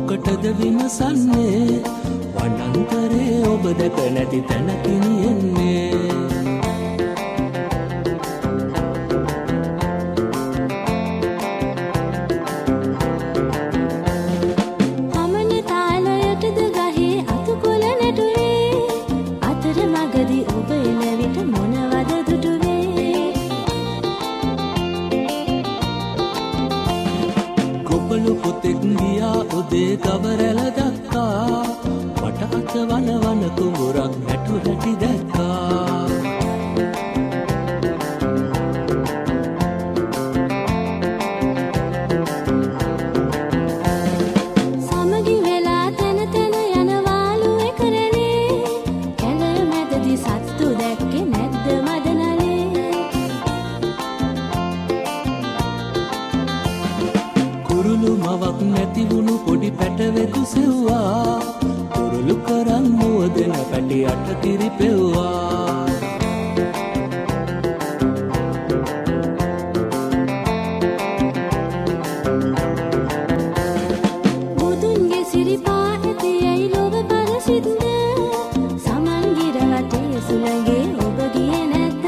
මොකටද විමසන්නේ වනන්තරේ ඔබ දැක නැති තැනකින් එන්නේ කවරැල දක්කා මට අත වන කුඹුරක් නැටු හැටි දැක්කා සමගි වෙලා තන තන යනවාලු එකරනේ කැලේ මැදදි සත්තු දැක්කේ නැද්ද මදනලේ කුරුළු මවක් නැති වුණු පොඩි පැටවෙකු සෙව්වා කුරුළු කරන් මුවදෙන පැටි අට කිරිපෙව්වා මුදුන්ගේ සිරිපා ඇති ඇයි ලොව පරසිද්ද සමන්ගිර වටේ සුළඟේ ඔබ ගියේ නැද්ද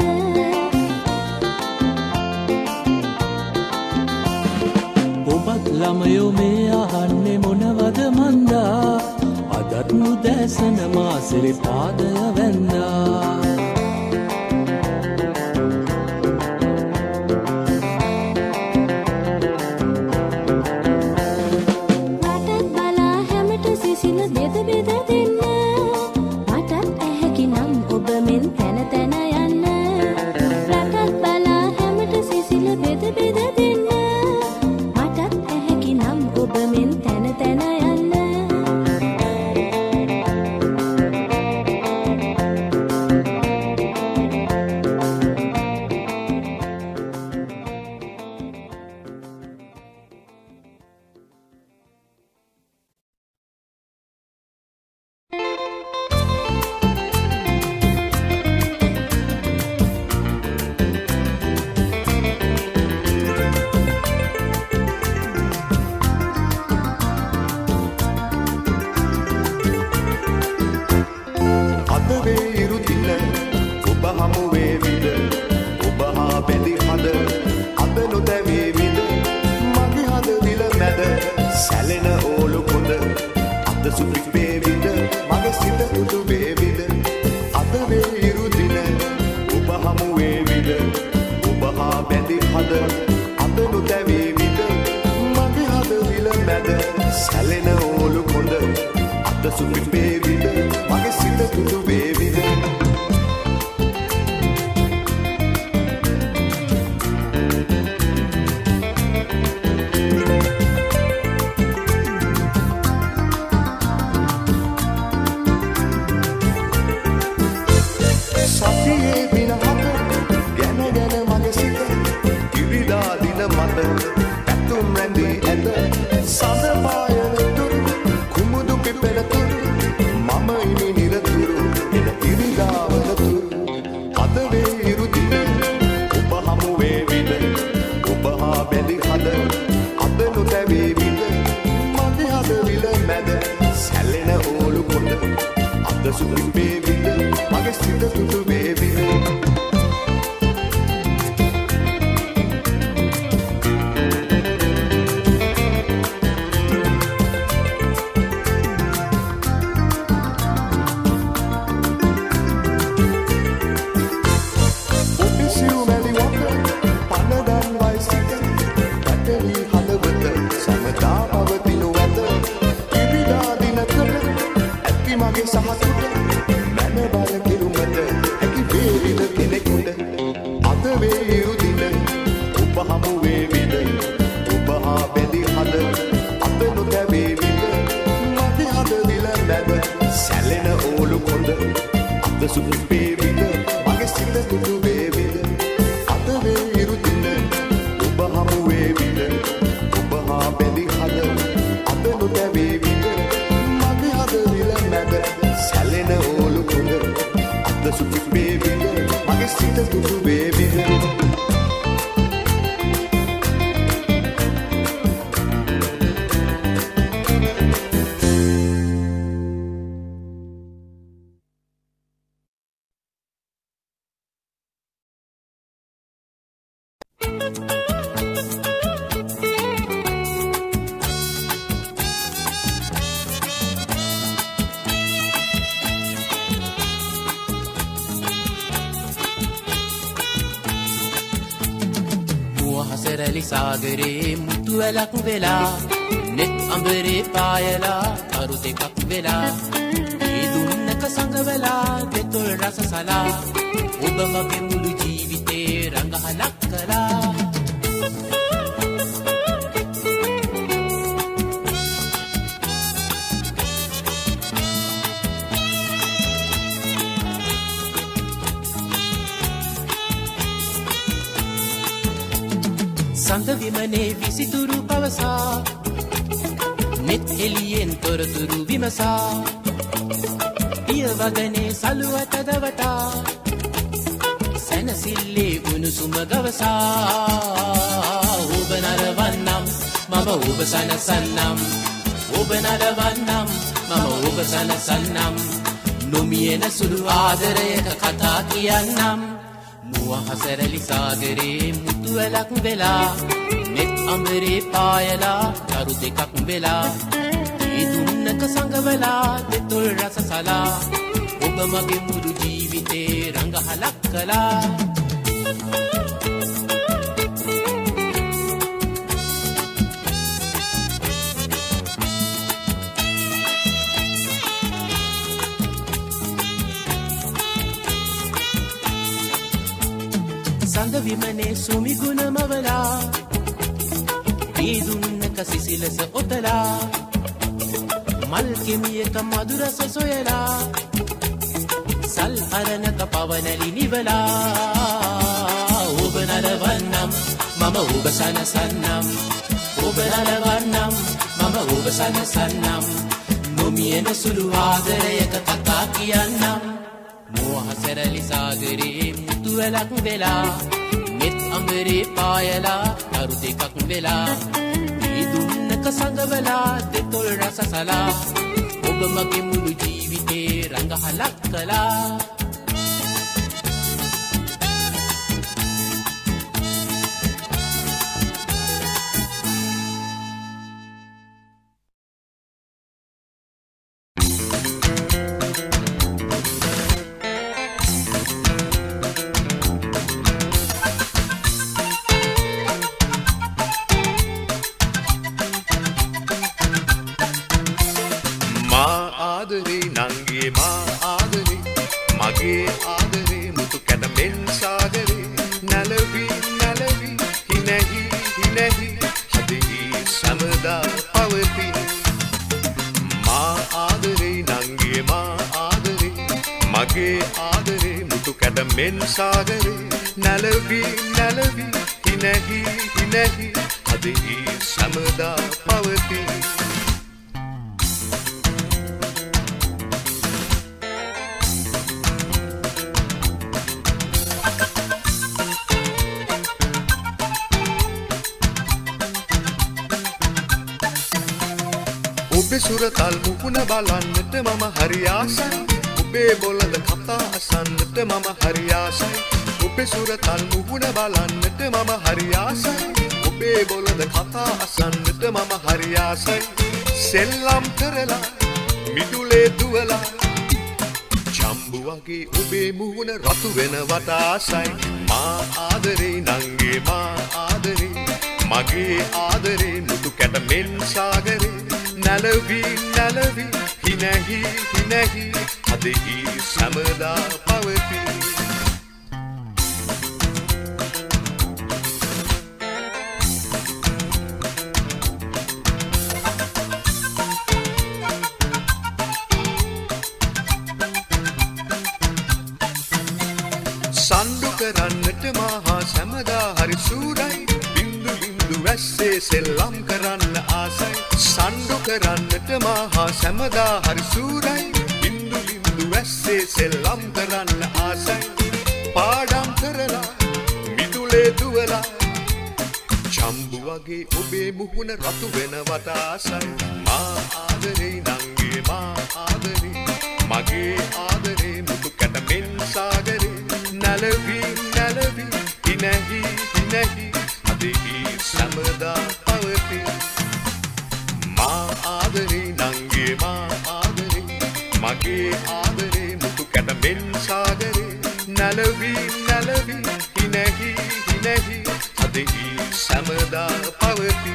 ඔබත් ළමයෝ මේ අහන්නේ මොනවද මන්දා අදත් නුදැසන මා සිරිපාදය වැන්දා රටත් බලා හැමට සිසිල බෙද බෙද දෙන්න මටත් ඇහැකි නම් ඔබ මෙන් තැන තැන යන්න රටත් බලා හැමට සිසිල බෙද බෙද දෙන්න ඔබ මෙන් තැන තැන යන්න සරලි සාගරේ මුතු වැලක් වෙලා නෙත් අඹරේ පායලා අරු දෙකක් වෙලා ඒ දුන්නක සංගවලා දෙතොල් රස සලා ඔබ මගේ මුළු ජීවිතේ රඟහලක් කළා සඳ විමනේ විසිතුරු පවසා නෙත් එළියෙන් තොරතුරු විමසා පියවදනේ සලුවත දවතා සැනසිල්ලේ උණුසුම ගවසා ඔබ නරවන්නම් මම ඔබ සනසන්නම් ඔබ නරවන්නම් මම ඔබ සනසන්නම් නොමියෙන සුළු ආදරයක කතා කියන්නම් මුවහසරලි සාගරේ මුතු වැලක් වෙලා නෙත් අඹරේ පායලා කරු දෙකක් වෙලා ඒ දුන්නක සංගවලා දෙතොල් රස සලා ඔබ මගේ මුළු ජීවිතේ රඟහලක් කළා සඳ විමනේ සුමි ගුණමවලා ඒ දුන්නක සිසිලස ඔතලා මල් කෙමියක මధుරස සොයලා සල් අරණක පවනලි නිවලා ඔබ නරවන්නම් මම ඔබ සනසන්නම් ඔබ නරවන්නම් මම ඔබ සනසන්නම් නොමියෙන සුළු ආදරයක කතා කියන්නම් මෝහසරලි සාගරේ මුතු වැලක් වෙලා නෙත් අඹරේ පායලා අරු දෙකක් වෙලා ඒ දුන්නක සංගවලා දෙතොල් රස සලා ඔබ මගේ මුළු ජීවිතේ රඟහලක් කළා सागरे नलवी नलवी हिनहि हिनहि हदि समदा पवति ඔබේ සුරතල් මුහුණ බලන්නට මම හරි ආසයි ඔබේ බොළඳ කතා අසන්නට මම හරි ආසයි ඔබේ සුරතල් මුහුණ බලන්නට මම හරි ආසයි ඔබේ බොළඳ කතා අසන්නට මම හරි ආසයි සෙල්ලම් කරලා මිදුලේ දුවලා චම්බු වගේ ඔබේ මුහුණ රතු වෙනවට ආසයි මා ආදරේ නංගේ මා ආදරේ මගේ ආදරේ මුතු කැට මෙන් සාගරේ නලවි නලවි හිනහි හිනහි හදෙහි සමදා පවති සන්දු කරන්නට මහා සමදා හරි සූරයි බින්දු බින්දු වැස්සේ සෙල්ලම් කරන්න ආසයි සන්දු කරන්නට මහා සමදා හරි සූරයි බින්දු බින්දු වැස්සේ සෙල්ලම් කරන්න ආසයි පාඩම් කරලා මිදුලේ දුවලා චම්බු වගේ ඔබේ මුහුණ රතු වෙනවට ආසයි මා ආදරේ නංගේ මා ආදරේ මගේ ආදරේ මුතු කැට මෙන් සාගරේ නලවි නලවි හිනහි හිනහි හදෙහි සමදා පවති මා ආදරේ නංගේ මා ආදරේ මගේ ආදරේ මුතු කැට මෙන් සාගරේ නලවි නලවි හිනහි හිනහි හදෙහි සමදා එදා පවති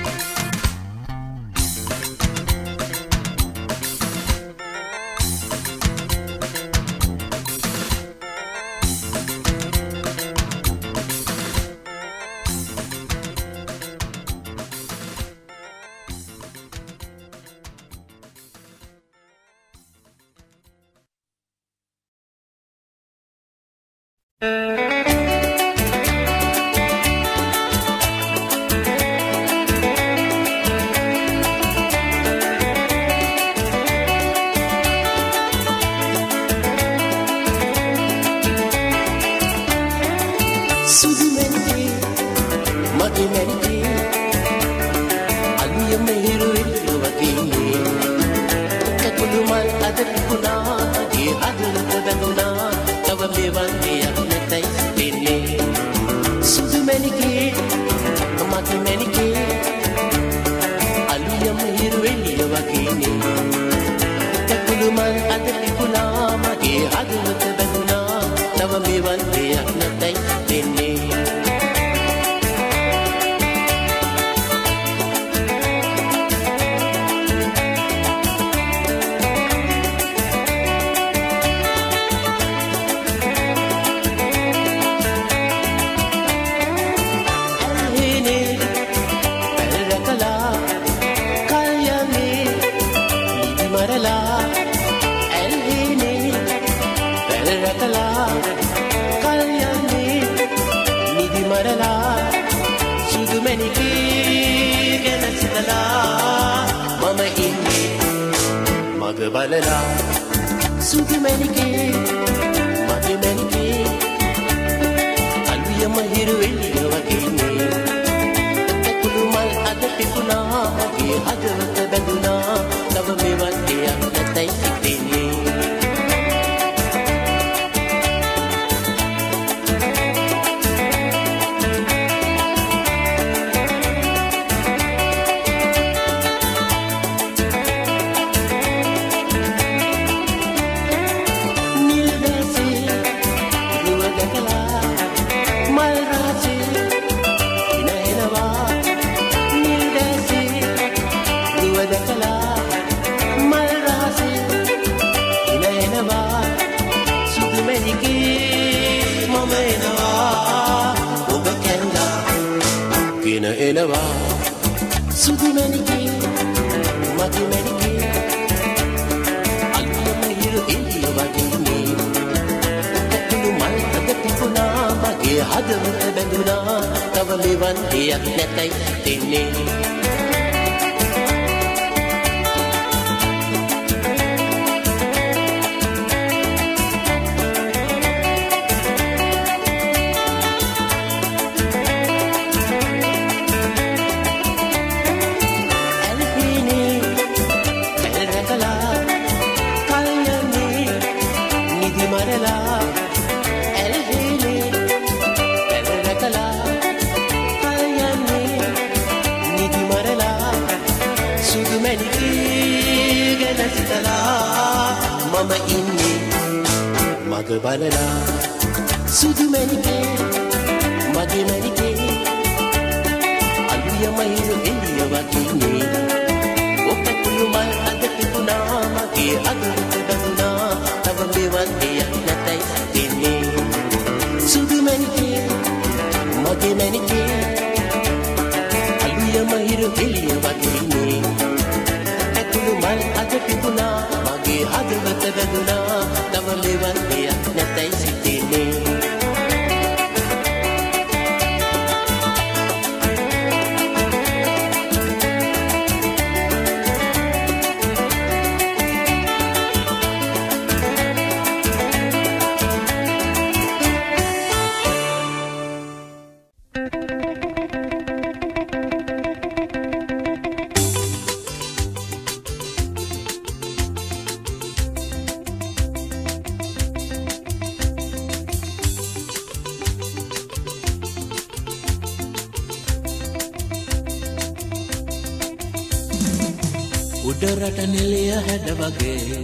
උඩරට නිලිය හැඩ වගේ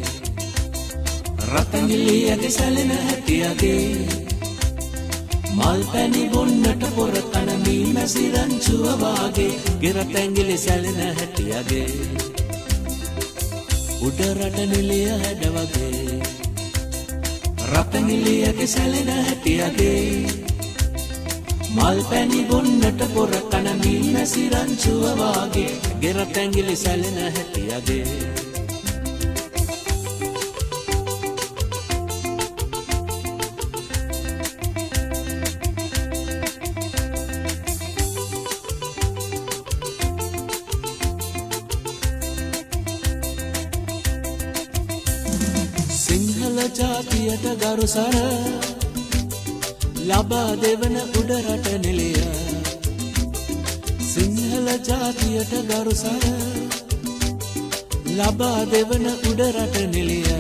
රතංගිලියගේ සැලෙන හැටියගේ මල් පැණි බොන්නට පොර කන මී මැසිරංචුව වාගේ ගෙරට ඇඟිලි සැලෙන හැටියගේ උඩ රට නිලිය හැඩ වගේ රපැඟිලියගේ සැලෙන හැටියගේ මල් පැණි බොන්නට පොර කන මී මැසිරංචුව වාගේ ගෙරට ඇඟිලි සැලෙන හැටියගේ ජාතියට ගරුසර ලබා දෙවන උඩ රට නිලිය සිංහල ජාතියට ගරුසර ලබා දෙවන උඩ රට නිලිය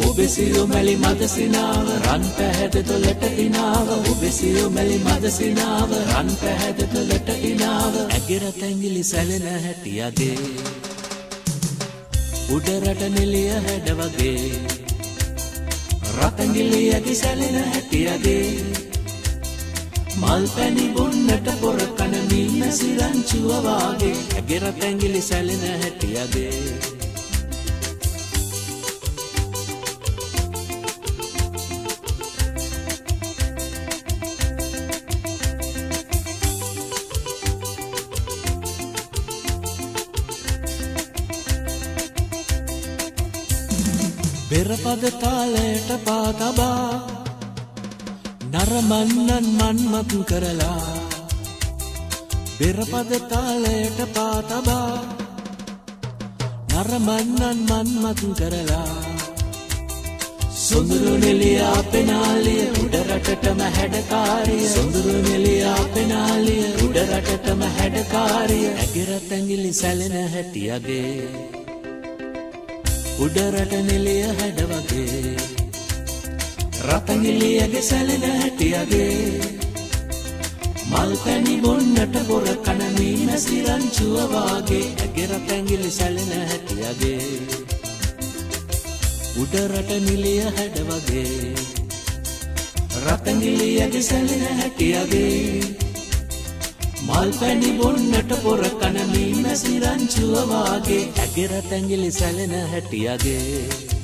ඔබෙසියෝ මැලි මද සිනාව රන් පැහැද තොලට ඉනාව ඔබෙසියෝ මැලි මද සිනාව රන් පැහැද තොලට ඉනාව ඇගෙරට ඇඟිලි සැලෙන හැටියගේ උඩ රට නිලිය හැඩ වගේ රතැඟිලියගේ සැලෙන හැටියගේ මල් පැණි බොන්නට පොර කන මී මැසිරංචුව වාගේ ඇගේ රතැඟිලි සැලෙන හැටියගේ පෙරපද තාලයට පාතබා නරමන්නන් මන්මත් කරලා පෙරපද තාලයට පාතබා නරමන්නන් මන්මත් කරලා සොඳුරු නෙලියා පෙනාලිය උඩ රටටම හැඩකාරිය සොඳුරු නෙලියා පෙනාලිය උඩ රටටම හැඩකාරිය ඇගෙරත් ඇඟිලි සැලෙන හැටියගේ උඩ රට නිලිය හැඩ වගේ රතැඟිලියගේ සැලෙන හැටියගේ මල් පැණි බොන්නට පොර කන මී මැසිරංචුව වාගේ ඇගේ රතැඟිලි සැලෙන හැටියගේ උඩ රට නිලිය හැඩ වගේ රතැඟිලියගේ සැලෙන හැටියගේ මල් පැණි බොන්නට පොර කන මී මැසිරංචුව වාගේ ඇගේ රතැඟිලි සැලෙන හැටියගේ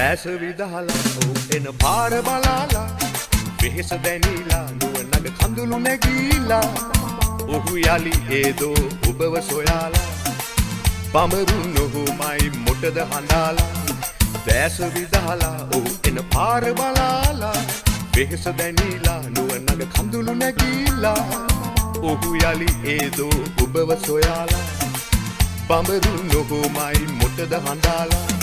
දැස විදහලා එන පාර බලාලා වෙහෙස දැනීලා නුවණග කඳුළු නැගීලා ඔහු යලි ඒදෝ ඔබව සොයාලා බඹරු නොහුමයි මොටද හඬාලා දැස විදහලා එන පාර බලාලා වෙහෙස දැනීලා නුවණග කඳුළු නැගීලා ඔහු යලි ඒදෝ ඔබව සොයාලා බඹරු නොහුමයි මොටද හඬාලා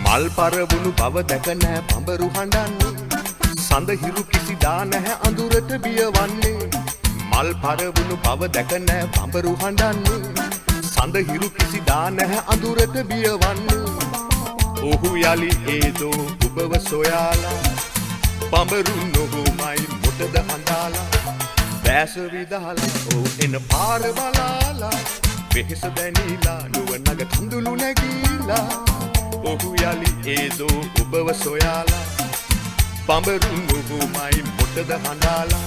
මල් පරවුණු බව දැක නැහැ බඹරු හඬන්නේ සඳ හිරු කිසිදා නැහැ අඳුරට බියවන්නේ මල් පරවුණු බව දැක නැහැ බඹරු හඬන්නේ සඳ හිරු කිසිදා නැහැ අඳුරට බියවන්නේ ඔහු යලි ඒදෝ ඔබව සොයාලා බඹරු නොහුමයි මොටද හඬාලා දැස විදහලා එන පාර බලාලා වෙහෙස දැනීලා නුවණග කඳුළු නැගීලා ඔහු යලි ඒදෝ ඔබව සොයාලා බඹරු නොහුමයි මොටද හඬාලා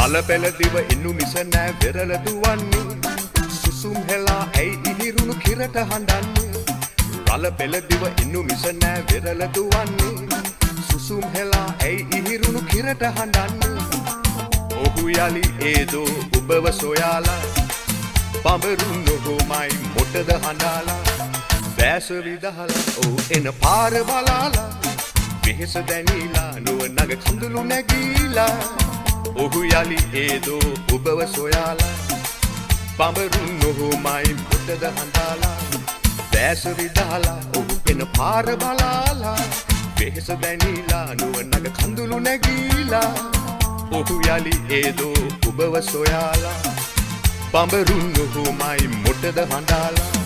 රළ පෙළ දිව ඉන්නු මිස නෑ වෙරළ දුවන්නේ සුසුම් හෙලා ඇයි ඉහිරුණු කිරට හඬන්නේ රළ පෙළ දිව ඉන්නු මිස නෑ වෙරළ දුවන්නේ සුසුම් හෙලා ඇයි ඉහිරුණු කිරට හඬන්නේ ඔහු යලි ඒදෝ ඔබව සොයාලා බඹරුන් නොහොමයි මොටද හඬාලා බෑස විදහලා ඔහු එන පාර බලාලා වෙහෙස දැනීලා නුවණග කඳුළු නැගීලා ඔහු යලි ඒදෝ ඔබව සොයාලා බඹරුන් නොහොමයි මොටද හඬාලා බෑස විදහලා ඔහු එන පාර බලාලා වෙහෙස දැනීලා නුවණග කඳුළු නැගීලා ඔහු යලි ඒදෝ ඔබව සොයාලා බඹරුන් නොහොමයි මොටද හඬාලා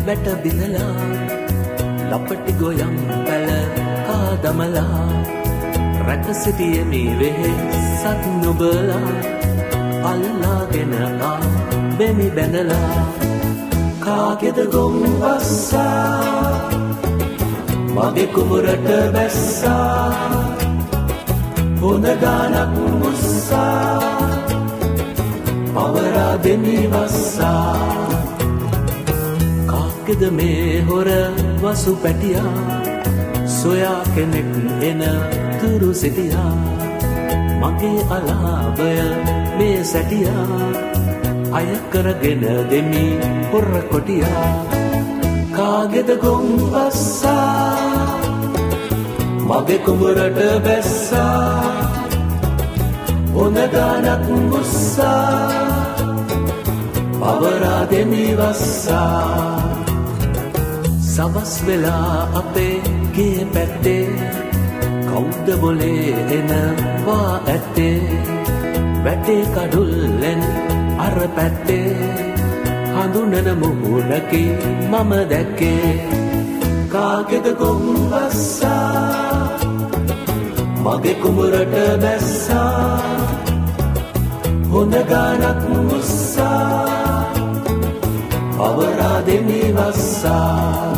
වැට බිඳලා ලපටි ගොයම් පැල කාදමලා රැක සිටියේ මේ වෙහෙසත් නොබලා අල්ලාගෙන ආ බෙමි බැඳලා කාගේද ගොම් වස්සා මගේ කුඹරට බැස්සා හොඳ ගානක් මුස්සා පවරා දෙමි වස්සා ගෙද මේ හොර වසු පැටියා සොයා කෙනෙක් එන තුරු සිටියා මගේ අලාභය මේ සැටියා අය කරගෙන දෙමි හොර කොටියා කාගෙද ගොම් වස්සා මගේ කුඹරට බැස්සා හොඳ ගානක් මුස්සා පවරා දෙමි වස්සා සවස් වෙලා අපේ ගේ පැත්තේ කවුද බොලේ එනවා ඇත්තේ වැටේ කඩුල්ලෙන් අර පැත්තේ හඳුනන මුහුණකි මම දැක්කේ කාගෙද ගොම් වස්සා මගේ කුඹරට බැස්සා හොඳ ගානක් මුස්සා පවරා දෙමි වස්සා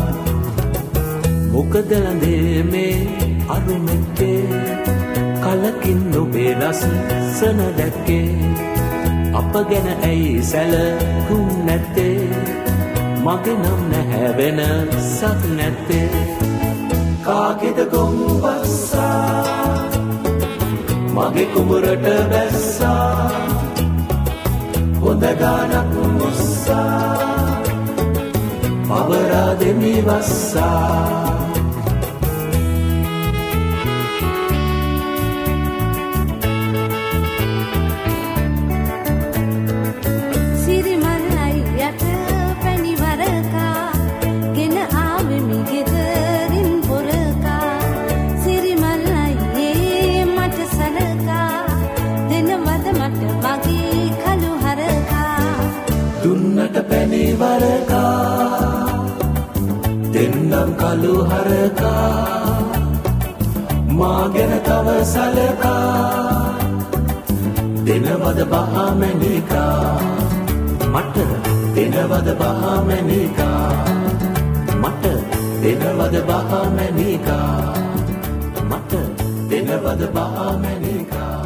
මොකද ලඳේ මේ අරුමෙක්කේ කලකින් ඔබේ ලස්සන දැක්කේ අප ගැන ඇයි සැලකුම් නැත්තේ මගේ නම් නැහැ වෙනසක් නැත්තේ කාගේද ගොම් වස්සා මගේ කුඹරට බැස්සා හොඳ ගානක් මුස්සා පවරා දෙමි වස්සා වරකා දෙන්නම් කළු හරකා මා ගැන තව සලකා දෙනවද බහමැනිකා මට දෙනවද බහමැනිකා මට දෙනවද බහමැනිකා මට දෙනවද බහමැනිකා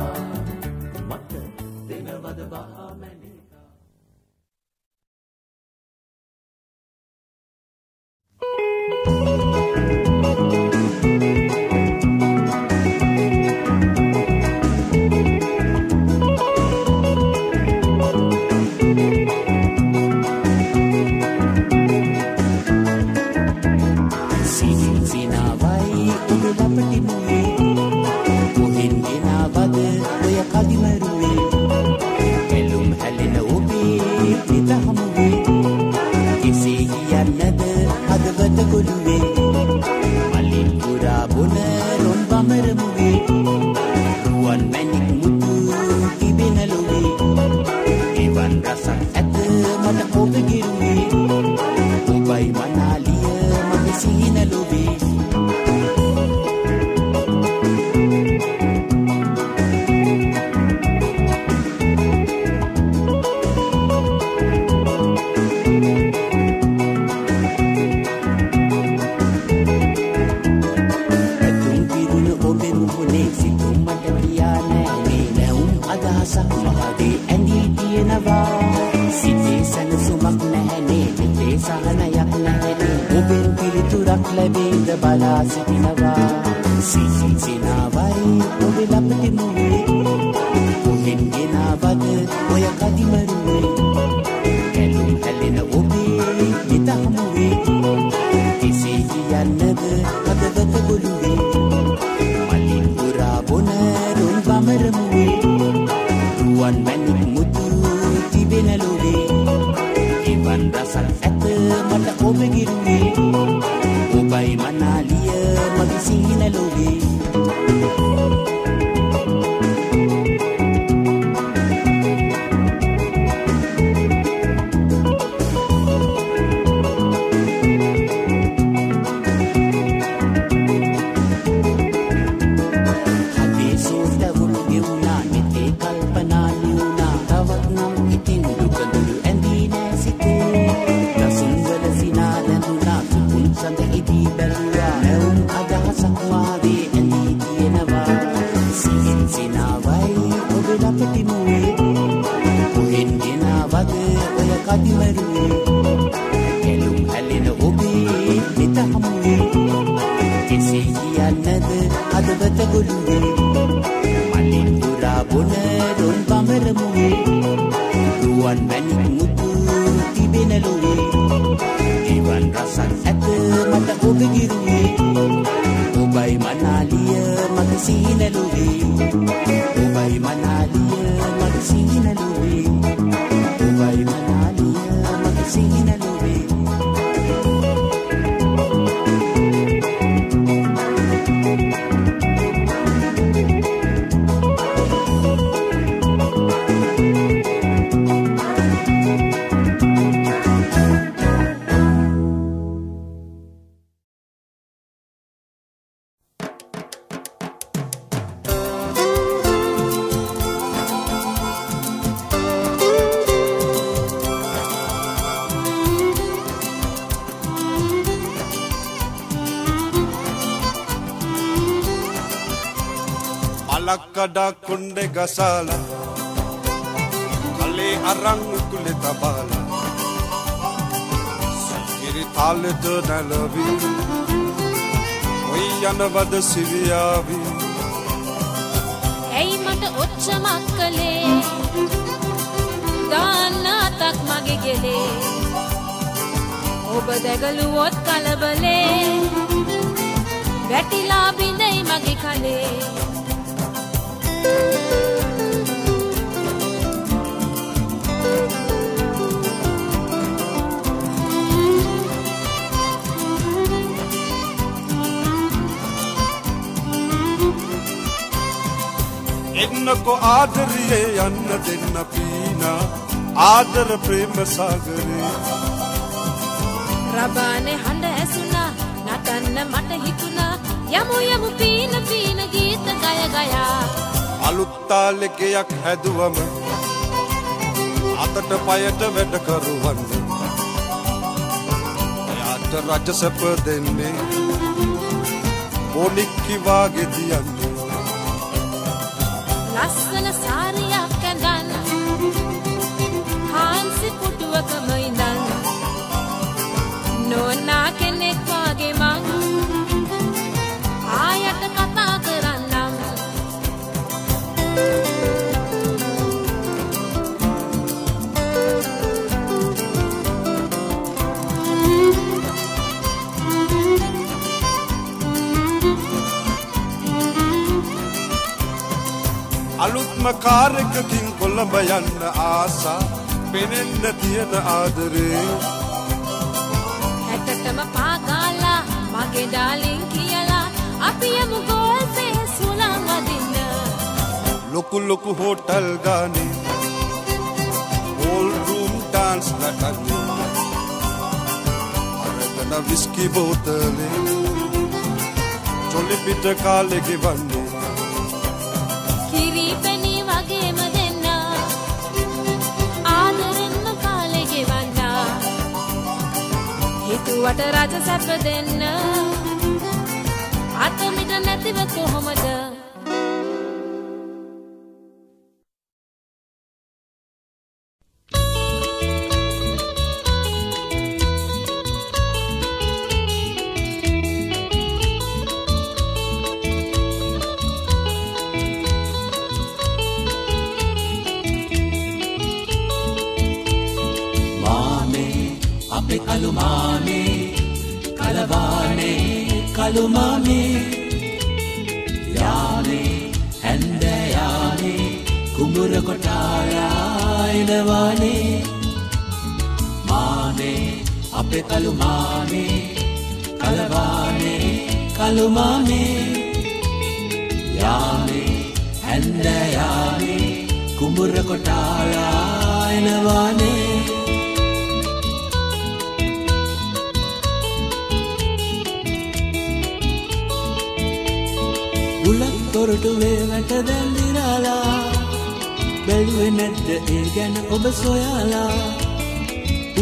මට දෙනවද බහමැනිකා Sinawai udah dapet ibu, mungkin dinawade ගොළුවේ මලින් පුරා බොන රොන් බමර මුවේ රුවන් මැණික් මුතු තිබෙන ලොවේ එවන් රසක් ඇත මට ඔබ ගිරුවේ ඔබයි මනාලිය මගේ සිහින ලොවේ මහගේ ඇඳී තියෙනවා සිතේ සැනසුමක් නැහැනේ හිතේ සහනයක් නැහැනේ ඔබෙන් පිළිතුරක් ලැබෙයිද බලා සිටිනවා සිනාවයි ඔබ ළපටි මුවේ කොහෙන් ගෙනාවද ඔය කදිමරුවේ කැලුම් හැලෙන ඔබේ හිත හමුවේ කෙසේ කියන්නද හදවත ගොළුවේ මලින් පුරා බොන රොන් බමර මුවේ රුවන් මැණික් මුතු තිබෙන ලොවේ එවන් රසක් ඇත මට ඔබ ගිරුවේ ඔබයි මනාලිය මගේ සිහින ලොවේ Alakada kunde gasala Kale arang kule tabala Sikiri tale to nalavi Oi anavada siviyavi Ei mata ochchamak kale Danna tak mage gele Oba dagaluwot kalabale වැටිලා බිඳයි මගේ කලේ එන්නකො ආදරියේ යන්න දෙන්න පීනා ආදර ප්‍රේම සාගරේ රබානේ හඬ ඇසුණා නටන්න මට හිතුණා යමු යමු පීන පීන ගීත ගය ගයා අලුත් තාලෙකයක් හැදුවම අතට පයට වැඩ කරුවන්න එයාට රජ සැප දෙන්නේ බොනික්කි වාගේ තියන්නේ ලස්සන සාරියක් ඇඳන් හාන්සි පුටුවකම ඉඳන් නෝනා කෙනෙක් වාගේ මං ආයට කතා කරන්නම් අලුත්ම කාර් එකකින් කොළඹ යන්න ආසා පෙනෙන්න තියෙන ආදරේ හැටටම පාගාලා මගේ ඩාලින් කියලා අපි යමු ගෝල් ෆේස් උලන් අදින්න ලොකු හෝටල් ගානේ ඕල් රූම් ඩාන්ස් නටන්නේ අරගෙන විස්කි බෝතලේ චොලි පිට කාලේ ගෙවන්නේ කිරි පැණි වගේම දෙන්න ආදරෙන්ම කාලේ ගෙවන්න හිතුවට රජ සැප දෙන්න අත මිට නැතිව කොහොමද කලුමාමේ යානේ හැන්ද යානේ කුඹුර කොටාලා එනවානේ මානේ අපේ කලුමාමේ කලවානේ කලුමාමේ යානේ හැන්ද යානේ කුඹුර කොටාලා එනවානේ තොරටුවේ වැට දැන්දිරාලා බැලුවේ නැද්ද ඒ ගැන ඔබ සොයාලා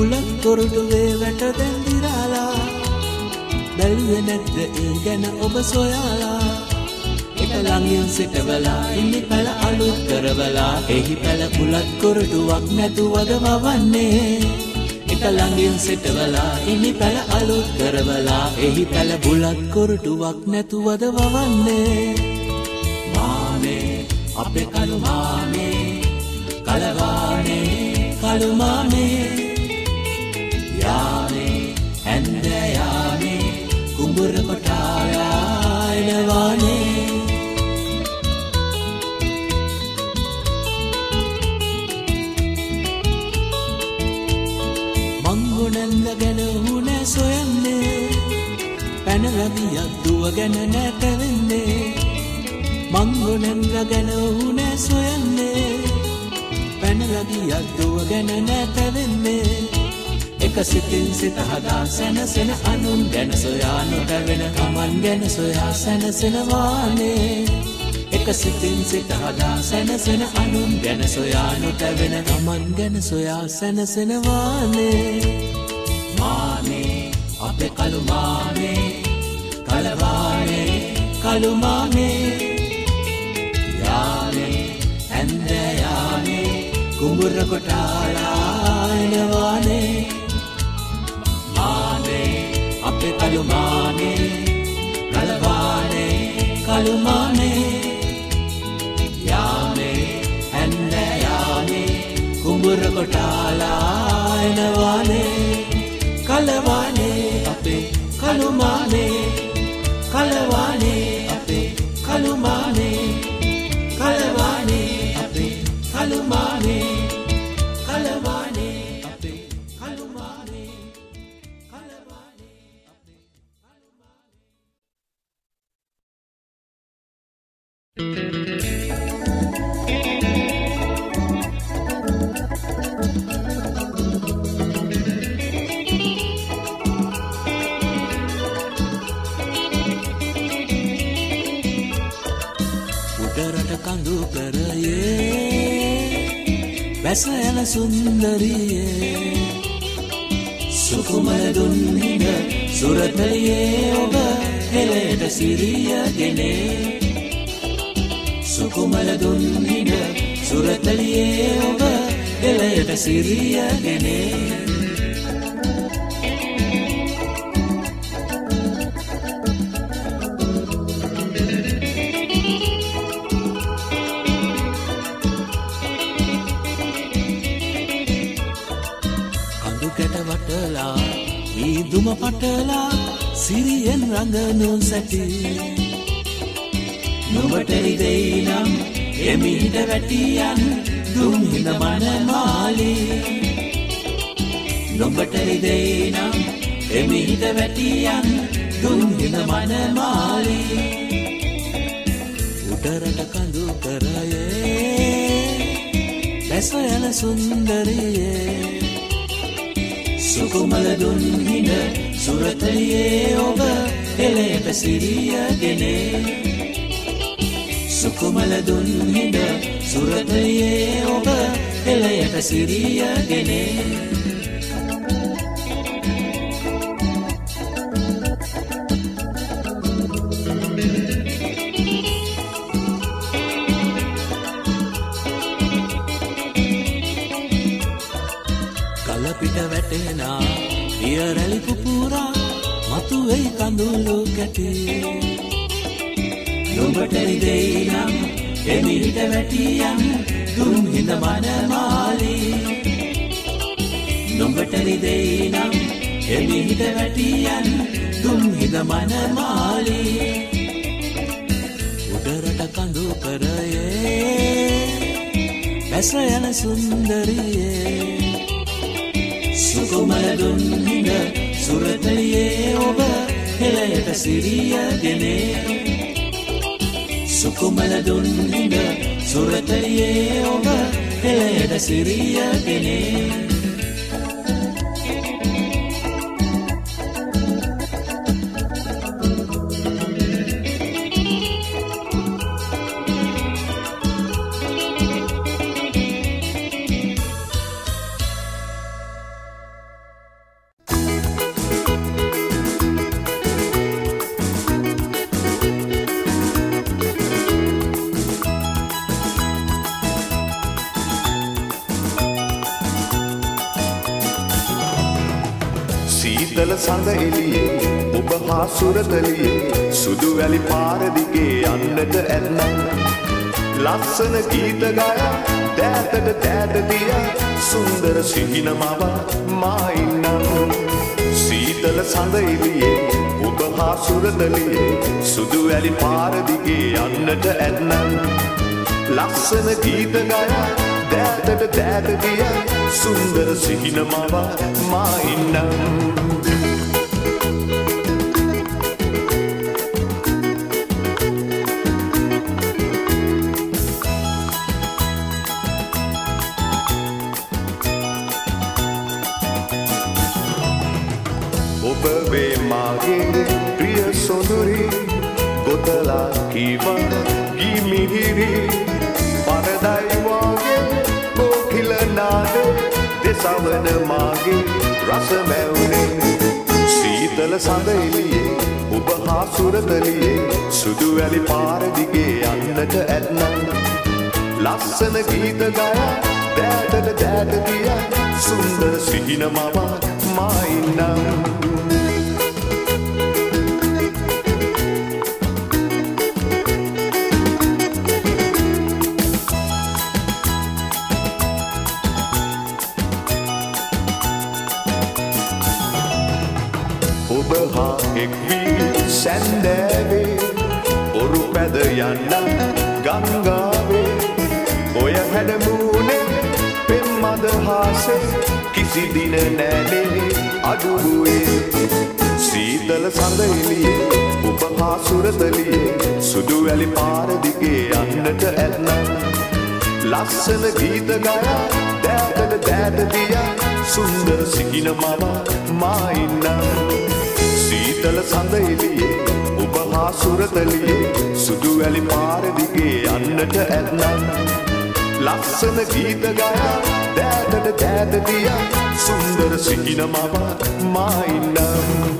උලක් තොරටුවේ වැට දැන්දිරාලා බැලුවේ නැද්ද ඒ ගැන ඔබ සොයාලා එක ළඟින් සිටවලා ඉන්නේ පැල අලුත් කරවලා එහි පැල උලක් තොරටුවක් නැතුවද වවන්නේ එක ළඟින් සිටවලා ඉන්නේ පැල අලුත් කරවලා එහි පැල බුලත් තොරටුවක් නැතුවද වවන්නේ අපේ කලුමාමේ කලවානේ කලුමාමේ යානේ හැන්ද යානේ කුඹුර කොටාලා එනවානේ මංගොනන්ද ගැන උනේ සොයන්නේ පැනලා ගියක් දුව ගැන නැතෙන්නේ මංගොනන්ද ගැන උනේ සොයන්නේ පැනලා ගියක් දුව ගැන නැතෙන්නේ එක සිතින් සිත හදා සැනසෙන අනුන් ගැන සොයා නොටැවෙන තමන් ගැන සොයා සැනසෙනවානේ එක සිතින් සිත හදා සැනසෙන අනුන් ගැන සොයා නොටැවෙන තමන් ගැන සොයා සැනසෙනවානේ මානේ අපේ කලුමාමේ කලවානේ කලුමාමේ යානේ හැන්ද යානේ කුඹුර කොටාලා එනවානේ මානේ අපේ කලුමානේ කලවානේ කලුමානේ යානේ හැන්ද යානේ කුඹුර කොටාලා එනවානේ කලවානේ අපේ කලුමානේ කලවානේ අපේ කලුමානේ කලවානේ අපේ කලුමානේ කලවානේ අපේ කලුමානේ කලවානේ අපේ උඩරට කඳු කරයේ වැස යන සුන්දරියේ සුකුමල දුන් හිඟ සුරතලියේ ඔබ හෙළයට සිරියගෙනේ සුකුමල දුන් හිඟ සුරතලියේ ඔබ හෙළයට සිරියගෙනේ දුම පටලා සිරියෙන් රඟනු සැටි නුඹට රිදෙයි නම් එමිහිට වැටියන් දුම් හිඳ මනමාලි නුඹට රිදෙයි නම් එමිහිට වැටියන් දුම්හින මනමාලි උඩරට කඳු කරයේ බැස යන සුන්දරියේ සුකුමල දුම්හින සුරතලියේ ඔබ එලයට සිරියගෙනේ සුකුමල දුම්හින සුරතලියේ ඔබ එලයට සිරියගෙනේ කලපිට වැටෙනා පියරැලි පුපුරා මතුවෙයි කඳුළු කැටේ නුඹට රිදෙයි නම් එමිහිට වැටියන් දුම්හිඳ මනමාලි නුඹට රිදෙයි නම් එමිහිට වැටියන් දුම්හිඳ මනමාලි උඩරට කඳු කරයේ බැස යන සුන්දරියේ සුකුමල දුම්හිඳ සුරතලියේ ඔබ එලයට සිරියගෙනේ සුකුමල දුම්හිඳ සුරතලියේ ඔබ එලයට සිරියගෙනේ සීතල සඳ එළියේ ඔබ හා සුරතලියේ සුදු වැලි පාර දිගේ යන්නට ඇත්නම් ලස්සන ගීත ගායා දෑතට දෑත දියා සුන්දර සිහිනමව මා ඉන්නම් සීතල සඳ එළියේ ඔබ හා සුරතලියේ සුදු වැලි පාර දිගේ යන්නට ඇත්නම් ලස්සන ගීත ගායා දෑතට දෑත දියා සුන්දර සිහිනමව මා ඉන්නම් ඔබ වේ මාගේ ප්‍රිය සොඳුරි ගොතලා කීවා ගිමිහිරි පරදයි වාගේ කොකිල නාද දෙසවන මාගේ රස මැවුනේ සීතල සඳ එළියේ ඔබ හා සුරතලියේ සුදු වැලි පාර දිගේ යන්නට ඇත්නම් ලස්සන ගීත ගායා දෑතට දෑත දියා සුන්දර සිහිනමව මා ඉන්නම් ඔබ හා එක් වී සැන්දෑවේ ඔරු පැද යන්න ගංගාවේ ඔය හැඩමූනේ පෙම් අදහසේ කිසි දින නෑනේ අඩුවේ සීතල සඳ එළියේ ඔබ හා සුරතලියේ සුදු වැලි පාර දිගේ යන්නට ඇත්නම් ලස්සන ගීත ගායා දෑතට දෑත දියා සුන්දර සිහිනමව මා ඉන්නම් සීතල සඳ එළියේ ඔබ හා සුරතලියේ සුදු වැලි පාර දිගේ යන්නට ඇත්නම් ලස්සන ගීත ගායා දෑතට දෑත දියා සුන්දර සිහිනමව මා ඉන්නම්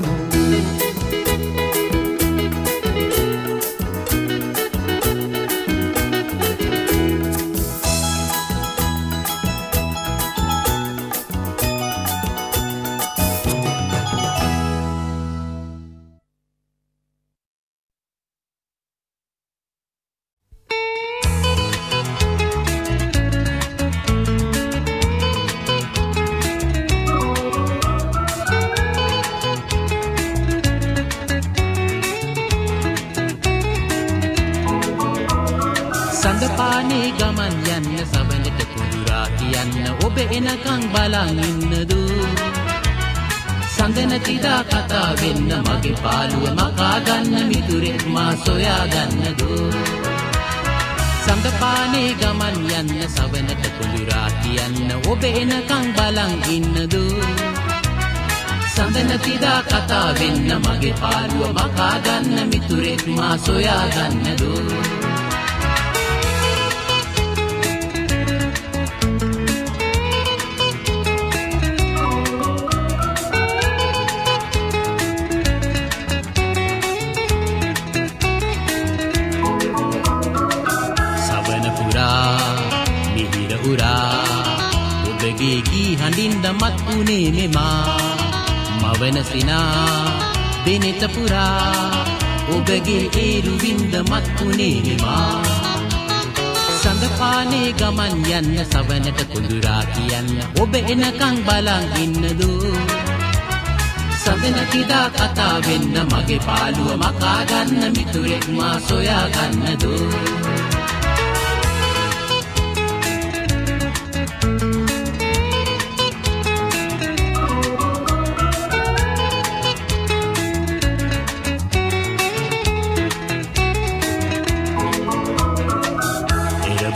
සඳපානේ ගමන් යන්න සවනට කුඩුරා කියන්න ඔබ එනකං බලන් ඉන්නදු සඳනතිදා කතා වෙන්න මගේ පාළුව මකා ගන්න මිතුරෙක් මා සොයා ගන්නදෝ සඳපානේ ගමන් යන්න සවනට කුළුරා කියන්න ඔබ එනකන් බලන් ඉන්නදෝ සඳනතිදා කතා වෙන්න මගේ පාළුව මකා ගන්න මිතුරෙක් මා සොයා ගන්නදෝ ඔබගේ හඬින් දමත් උනේ මෙමා මවන සිනා දෙනෙත පුරා ඔබගේ ඒරුවින්ද මත් උනේ මෙමා සඳපානේ ගමන් යන්න සවනට කුළුරා කියන්න ඔබ එනකන් බලන් ඉන්නදෝ සඳනතිදා කතා වෙන්න මගේ පාළුව මකා ගන්න මිතුරෙක් මා සොයා ගන්නදෝ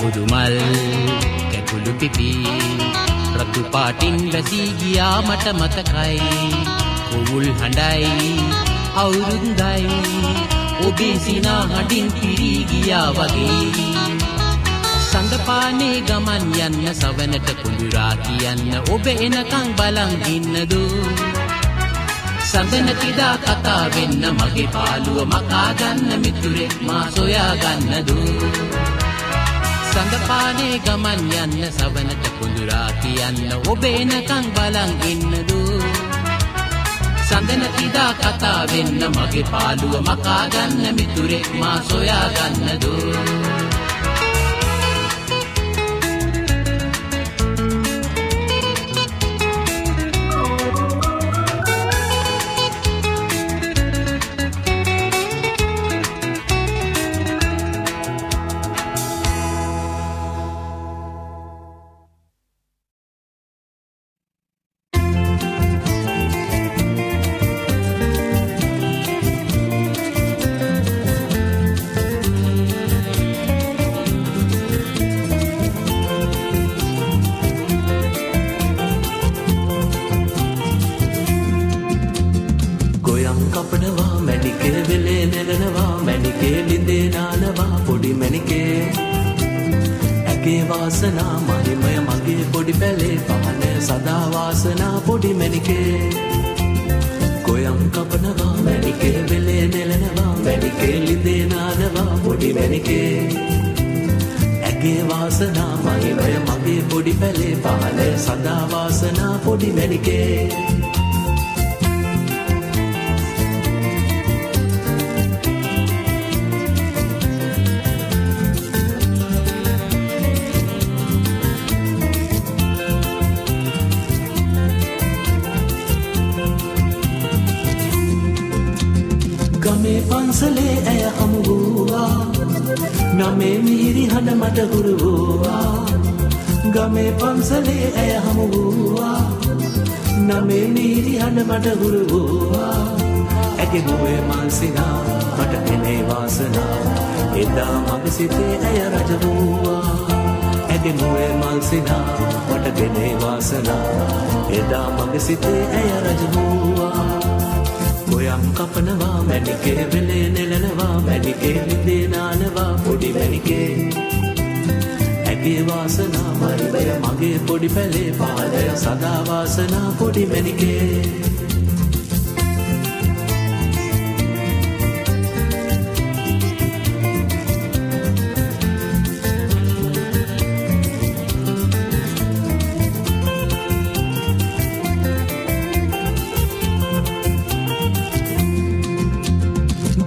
බුදුමල් කැකුළු පිපි රතු පාටින් වැසී ගියා මට මතකයි කුවුල් හඬයි අවුරුද්දයි ඔබේ සිනා හඬින් පිරී ගියා වගේ සඳපානේ ගමන් යන්න සවනට කුළුරා කියන්න ඔබ එනකන් බලන් ඉන්නදෝ සඳනතිදා කතා වෙන්න මගේ පාළුව මකා ගන්න මිතුරෙක් මා සොයා ගන්නදෝ සඳපානේ ගමන් යන්න සවනට කුළුරා කියන්න ඔබ එනකන් බලන් ඉන්නදෝ සඳනතිදා කතා වෙන්න මගේ පාළුව මකා ගන්න මිතුරෙක් මා සොයා ගන්නදෝ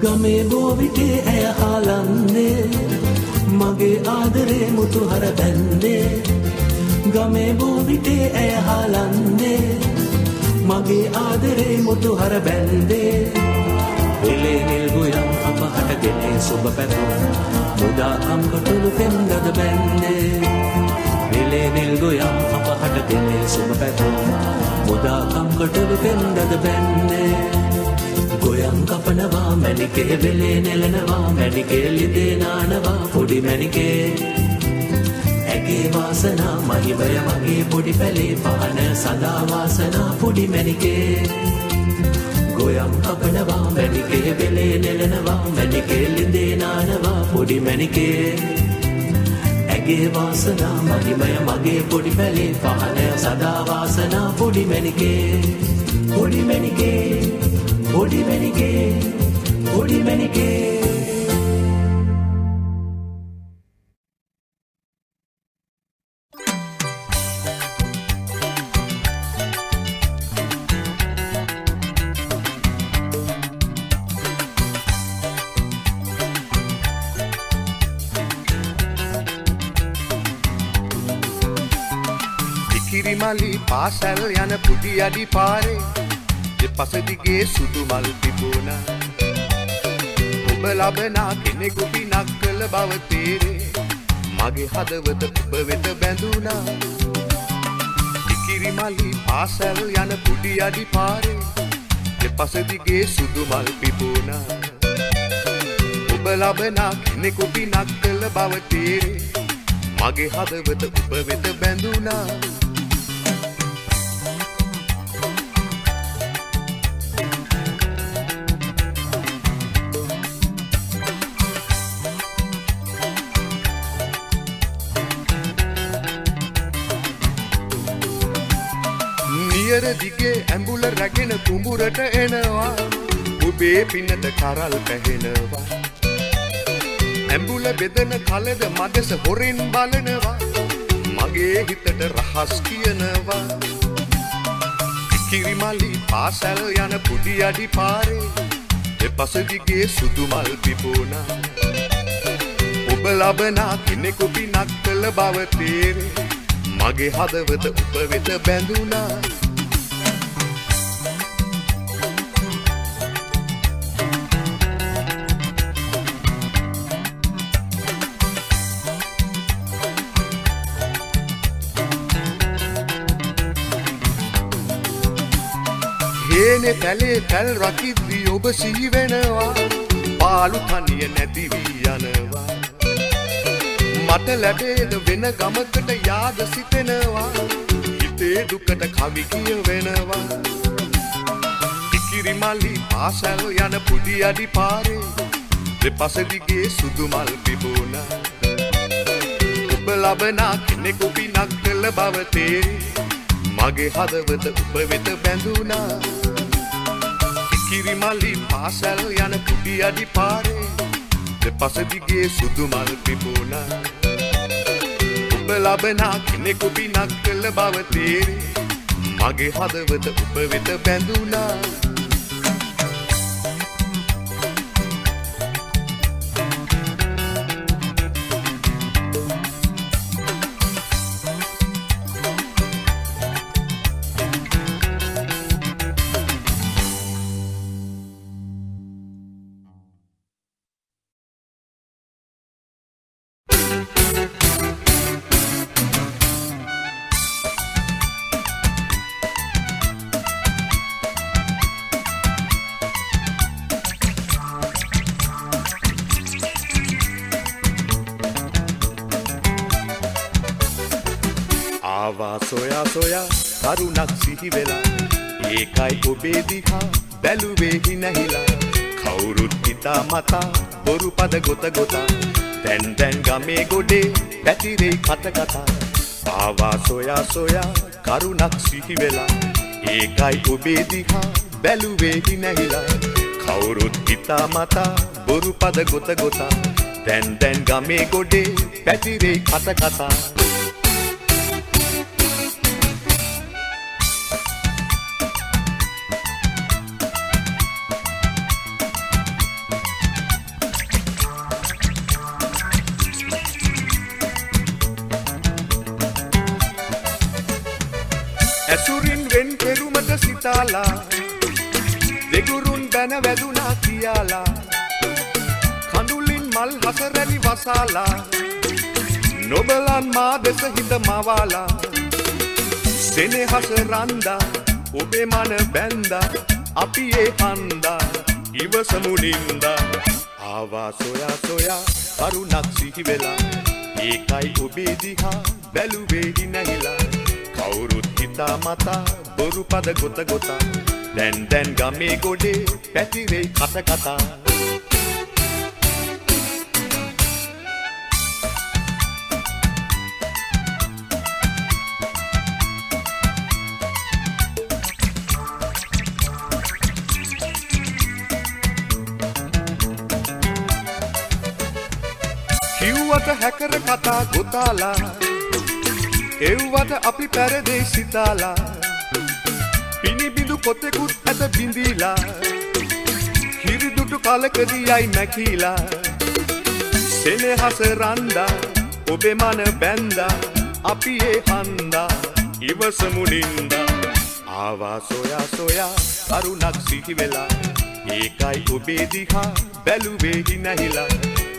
ගමේ බෝවිටේ ඇය හාලන්නේ මගේ ආදරේ මුතු හර බැන්නේ ගමේ බෝවිටේ ඇය හාලන්නේ මගේ ආදරේ මුතු හර බැන්නේ එලේ නිල් ගුයම් අපහටගෙන සුබ පැතුම් මුදා අම්කොටුළු පෙන්දද බැන්නේ එලේ නිල් ගුයම් අපහටගෙන සුබ පැතුම් මුදා කම්කොටලු පෙන්දද පැන්නේ ගොයම් කපනවා මැණිකේ වෙලේ නෙලනවා මැණිකේ ලිදේ නානවා පොඩි මැණිකේ ඇගේ වාසනා මහිමය මගේ පොඩි පැලේ පහන සදා වාසනා පොඩි මැණිකේ ගොයම් කපනවා මැණිකේ වෙලේ නෙලනවා මැණිකේ ලිදේ නානවා පොඩි මැණිකේ ඇගේ වාසනා මහිමය මගේ පොඩි පැලේ පහන සදා වාසනා පොඩි මැණිකේ පොඩි මැණිකේ පොඩි මැණිකේ පොඩි මැණිකේ කිරිමලි පාසල් යන පුඩි අඩි පාරේ දෙපස දිගේ සුදු මල් පිපුණා ඔබ ලබනා කෙනෙකු පිනක් කළ බව තේරේ මගේ හදවත ඔබ වෙත බැඳුණා කිරිමලි පාසල් යන පුඩි අඩි පාරේ දෙපස දිගේ සුදු මල් පිපුණා ඔබ ලබනා කෙනෙකු පිනක් කළ බව තේරේ මගේ හදවත ඔබ වෙත බැඳුණා නියර දිගේ ඇඹුල රැගෙන කුඹුරට එනවා ඔබේ පිනට කරල් පැහෙනවා ඇඹුල බෙදන කලද මදස හොරින් බලනවා මගේ හිතට රහස් කියනවා කිරිමලි පාසල් යන පුඩි අඩි පාරේ දෙපස දිගේ සුදු මල් පිපුණා ඔබ ලබනා කෙනෙකු පිනක් කළ බව තේරේ මගේ හදවත ඔබ වෙත බැඳුණා හේනේ පැලේ පැල් රකිද්දී ඔබ සිහි වෙනවා පාළු තනිය නැති වී යනවා මට ලැබේද වෙන ගමකට යාද සිතෙනවා හිතේ දුකට කවි කියවෙනවා කිරිමලි පාසල් යන පුඩි අඩි පාරේ දෙපස දිගේ සුදු මල් පිපුණා ඔබ ලබනා කෙනෙකු පිනක් කළ බව තේරේ මගේ හදවත ඔබ වෙත බැඳුණා කිරිමලි පාසල් යන පුඩි අඩි පාරේ දෙපස දිගේ සුදු මල් පිපුණා ඔබ ලබනා කෙනෙකු පිනක් කළ බව තේරේ මගේ හදවත ඔබ වෙත බැඳුණා ආවා සොයා සොයා කරුණක් සිහි වෙලා ඒකයි ඔබේ දිහා බැලුවේ හිනහිලා කවුරුත් හිතා මතා බොරු පද ගොත ගොතා දැන් ගමේ ගොඩේ පැතිරෙයි කත කතා ආවා සොයා සොයා කරුණක් සිහි වෙලා ඒකයි ඔබේ දිහා බැලුවේ හිනහිලා කවුරුත් හිතා මතා බොරු පද ගොත ගොතා දැන් ගමේ ගොඩේ පැතිරෙයි කත කතා ඇසුරින් වෙන් පෙරුමට සිතාලා දෙගුරුන් බැන වැදුනා කියාලා කඳුලින් මල් හසරැලි වසාලා නොබලන් මා දෙස හිත මවාලා සෙනෙහස රන්දා ඔබේ මන බැන්දා අපි ඒ හන්දා ඉවසමු නින්දා ආවා සොයා සොයා කරුණක් සිහි වෙලා ඒකයි ඔබේ දිහා බැලුවේ හිනහිලා කවුරුත් හිතා මතා බොරු පද ගොත ගොතා දැන් ගමේ ගොඩේ පැතිරෙයි කත කතා කිව්වට හැකර කතා ගොතාලා එව්වට අපි පෙරදේ සිතාලා පිනිබිඳු පොතෙකුත් ඇත බිඳීලා කිරිදුටු කලකදී යයි මැකීලා සෙනෙහස රන්දා ඔබේ මන බැන්දා අපි ඒ හන්දා ඉවසමු නින්දා ආවා සොයා සොයා කරුණක් සිහි වෙලා ඒකයි ඔබේ දිහා බැලුවේ හිනහිලා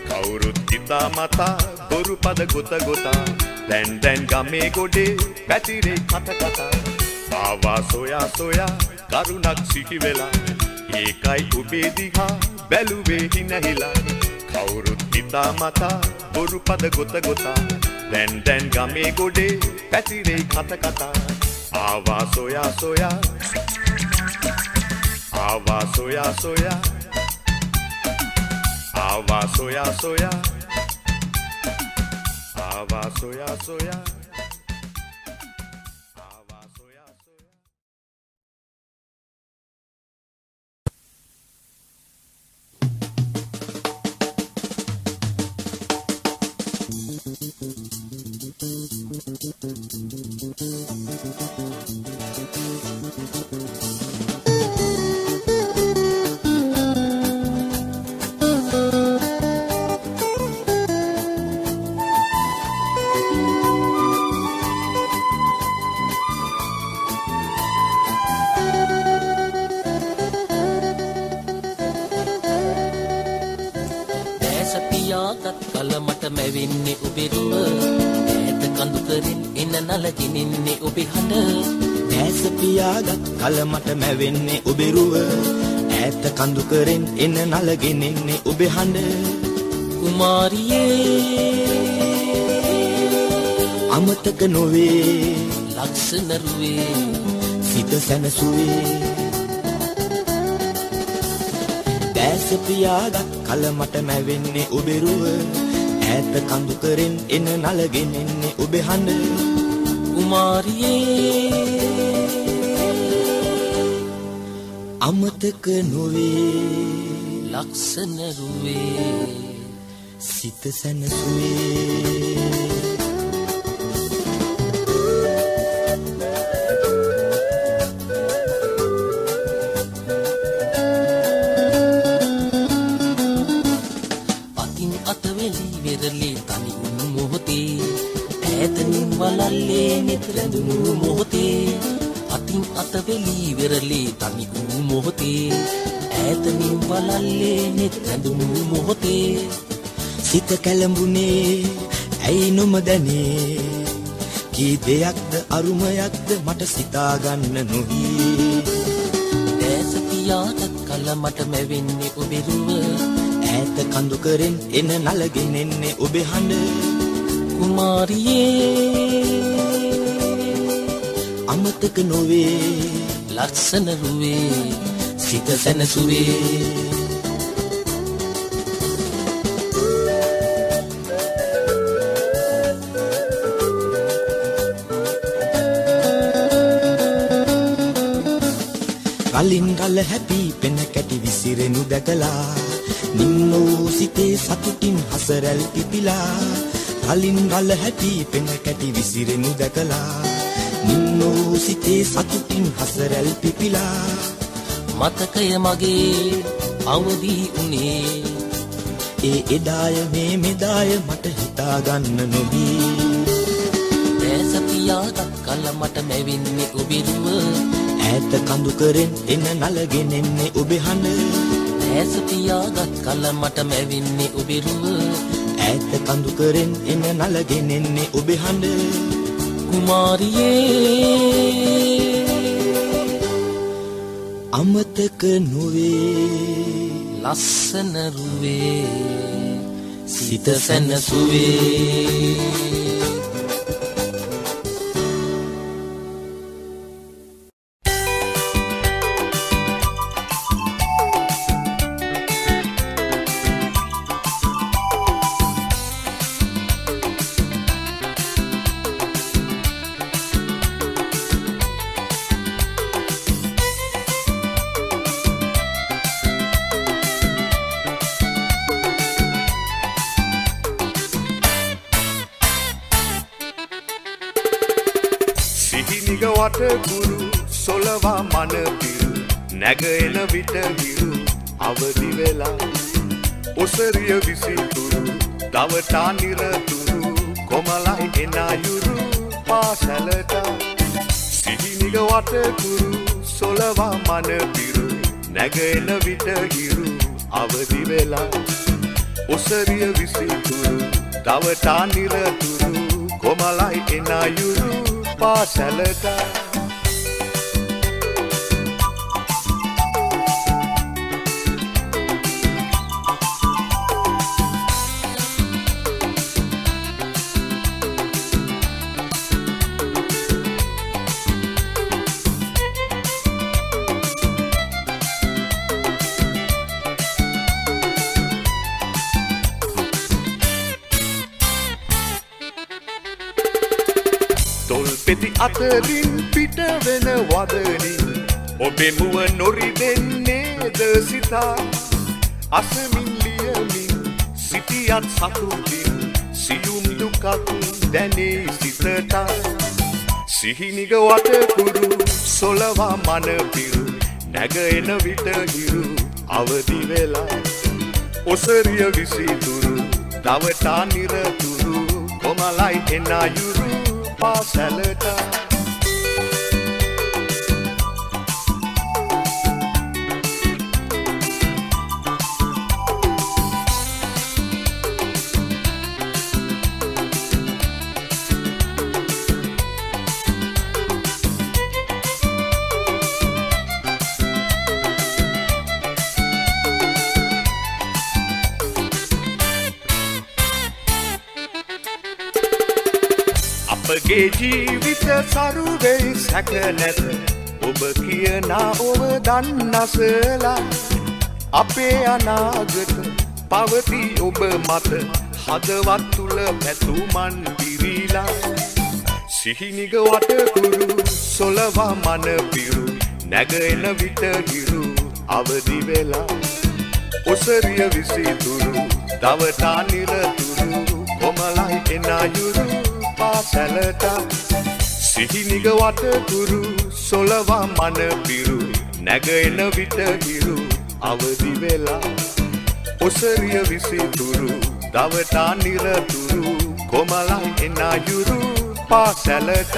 කවුරුත් හිතා මතා බොරු පද ගොත ගොතා දැන් ගමේ ගොඩේ පැතිරේ කත කතා ආවා සොයා සොයා කරුණක් සිහි වෙලා ඒකයි ඔබේ දිහා බැලුවේ හිනහිලා කවුරුත් හිතා මතා බොරු පද ගොත ගොතා දැන් ගමේ ගොඩේ පැතිරේ කත කතා ආවා සොයා සොයා ආවා සොයා සොයා ආවා සොයා සොයා ආවා සොයා සොයා ආවා සොයා සොයා මැවෙන්නේ ඔබේ රුව ඈත කඳු කරින් එන නලකිනින්නේ ඔබේ හඬ දැස පියාගත් කල මට මැවෙන්නේ ඔබේ රුව ඈත කඳු කරින් එන නලකිනින්නේ ඔබේ හඬ කුමාරියේ අමතක නොවේ ලක්ෂණ රුවේ සිත සැනසුවේ දැස පියාගත් කල මට මැවෙන්නේ ඔබේ රුව ඈත කඳු කරින් එන නලගෙන එන්නේ ඔබේ හඬ කුමාරියේ අමතක නොවේ ලක්ෂණ රුවේ සිත සැනසුවේ වලල්ලේ නිතරඳුණු මොහොතේ අතින් අත වෙලී වෙරළේ තනි වූ මොහොතේ ඈතමින් වලල්ලේ නිතරඳුණු මොහොතේ සිත කැළඹුණේ ඇයි නොමදනේ කී දෙයක්ද අරුමයක්ද මට සිතා ගන්න නොහී දැස පියාගත් කල මට මැවෙන්නේ ඔබේ රුව ඈත කඳු කරින් එන නලගෙන එන්නේ ඔබේ හඬ කුමාරියේ අමතක නොවේ ලක්ෂණ රුවේ සිත සැනසුවේ කලින් රළ හැපි පෙන කැටි විසිරෙනු දැකලා නිම්නෝ සිතේ සතුටින් හසරැල් පිපිලා කලින් රළ හැපි පෙන කැටි විසිරෙනු දැකලා නිම්නෝ සිතේ සතුටින් හසරැල් පිපිලා මතකය මගේ අවදී උනේ ඒ එදාය මේ මෙදාය මට හිතා ගන්න නොදී දැස පියාගත් කල මට මැවෙන්නේ ඔබේ රුව ඈත කඳු කරින් එන නලගෙන එන්නේ ඔබේ හඬ දැස පියාගත් කල මට මැවෙන්නේ ඔබේ රුව ඈත කඳු කරින් එන නලගෙන එන්නේ ඔබේ හඬ කුමාරියේ අමතක නොවේ ලස්සන රුවේ සිත සැනසුවේ වටකුරු සොලවා මන පිරු නැගෙන විට හිරු අවදි වෙලා ඔසරිය විසිතුරු දවටා නිරතුරු කොමලයි එන යුරු පාසලට සිහිනිග වටකුරු සොලවා මන පිරු නැගෙන විට හිරු අවදි වෙලා ඔසරිය විසිතුරු දවටා නිරතුරු කොමලයි එන යුරු පාසලට පෙති අතරින් පිට වෙන වදනින් ඔබේ මුව නොරිදෙන්නේද සිතා අසමින් ලියමින් සිටියත් සතුටින් සියුම් දුකක් දැනේ සිතට සිහිනිග වටකුරු සොලවා මන පිරු නැගෙන විට හිරු අවදි වෙලා ඔසරිය විසිතුරු දවටා නිරතුරු කොමලයි එන යුරු පාසලට අපගේ ජීවිත සරුවෙයි සැක නැත ඔබ කියනා ඔබ දන්නසලා අපේ අනාගත පවති ඔබ මත හදවත් තුල පැතුමන් පිරීලා සිහිනිග වටකුරු සොලවා මන පිරු නැගෙන විට හිරු අවදි වෙලා ඔසරිය විසිතුරු දවටා නිරතුරු කොමලයි එන යුරු පාසලට සිහිනිග වටකුරු සොලවා මන පිරු නැගෙන විට හිරු අවදි වෙලා ඔසරිය විසිතුරු දවටා නිරතුරු කොමලයි එන යුරු පාසලට